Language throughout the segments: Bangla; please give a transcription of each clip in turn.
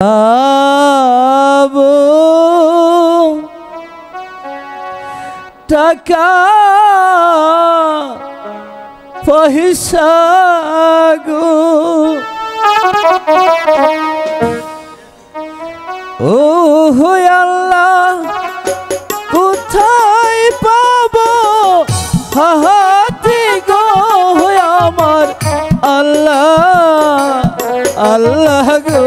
আবো টাকা পয়সা গো ও আল্লাহ কোথায় পাবো হাতে গো আমার আল্লাহ আল্লাহ গো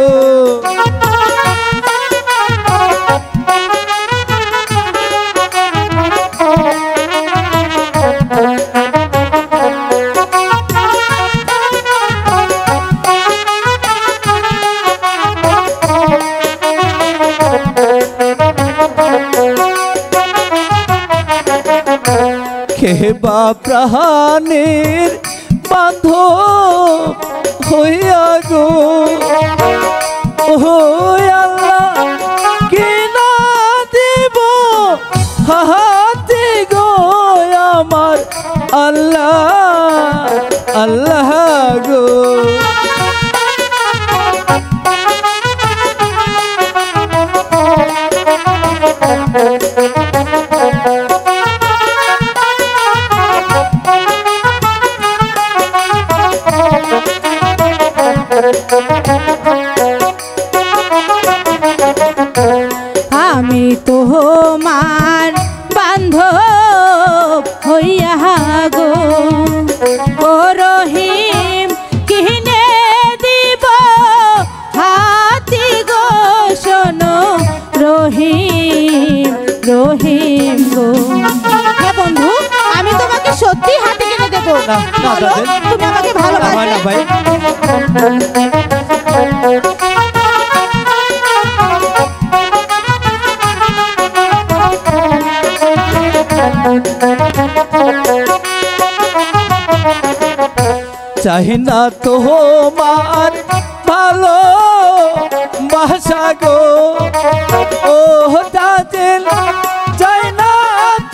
কেবা প্রাণের বান্ধব হইয়া গো ও আল্লাহ কে না দেব হাতে গো আমার আল্লাহ আল্লাহ গো আমি তোমার বান্ধব হইয়া গো ও রহিম কিনে দিব হাতি গো শোনো রহিম রহিম গো হ্যাঁ বন্ধু আমি তোমাকে সত্যি হাতি কিনে দেবো তুমি আমাকে ভালোবাসো ভাই চাই না তোমার ভালো বাসা গো ও দাদিল চাই না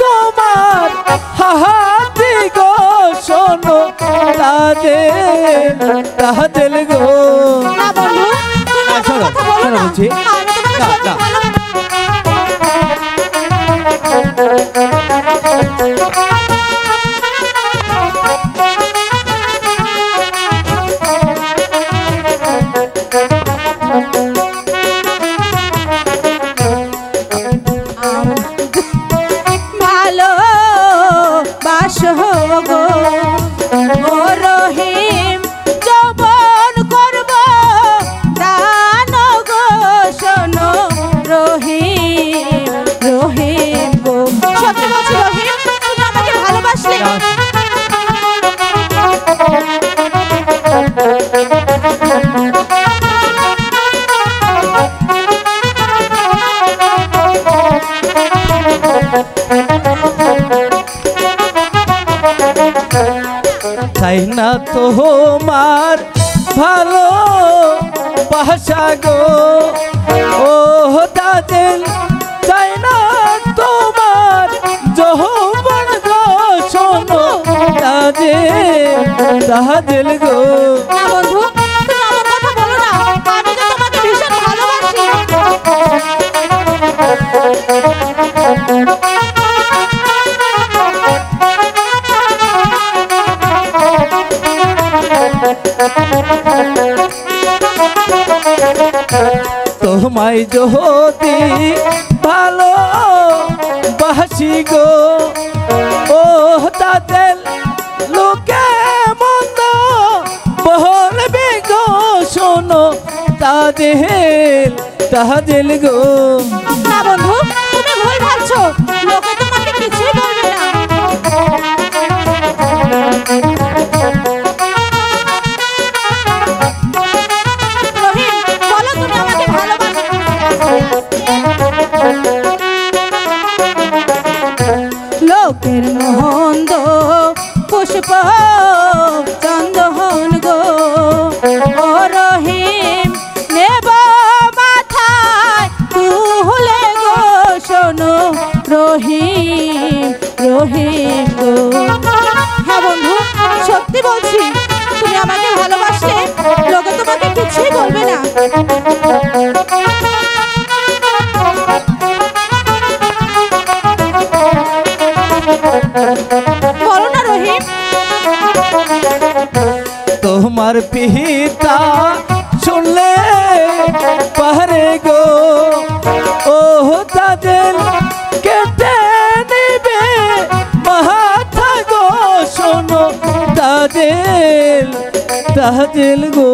তোমার হাতে গো শোনো দাদিল গো না বন্ধু শোনো শোনো বলছি ভালো বাসো গো ও রহিম যৌবন করব দান গো শোনো রহিম রহিম গো সত্যি বলছি রহিম তুমি আমাকে ভালোবাসলে চাই না তোমার ভালো বাসা গো ও দাদিল চাই না তোমার যৌবন গো শোনো দাদিল গো না বন্ধু তুমি আমার কথা বলো না আমি তো তোমাকে ভীষণ ভালোবাসি তোমায় যদি ভালো বাসি গো ও দাদিল লোকে মন্দ বলবে গো শোনো দাদিল গো না বন্ধু তুমি ভুল ভাবছো লোকে তোমাকে কিছুই বলবে না রহিম বলো তুমি আমাকে ভালোবাসো লোকের মন্দ পুষ্প চন্দন গো ও রহিম নেব মাথায় তুলে গো শোনো রহিম রহিম গো হ্যাঁ বন্ধু সত্যি বলছি তুমি আমাকে ভালোবাসলে লোকে তোমাকে কিছুই বলবে না। তোমার পিতা শুনলে পারে গো ও তাজেল কেটে নিবে মাথা গো শোনো তাজেল তাজেল গো।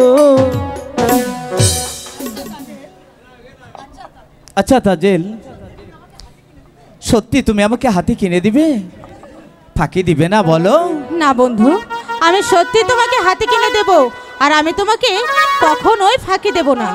আচ্ছা তাজেল, সত্যি তুমি আমাকে হাতে কিনে দিবে? ফাঁকি দিবে না বলো? না বন্ধু, আমি সত্যি তোমাকে হাতে কিনে দেব, আর আমি তোমাকে কখনোই ফাঁকি দেব না।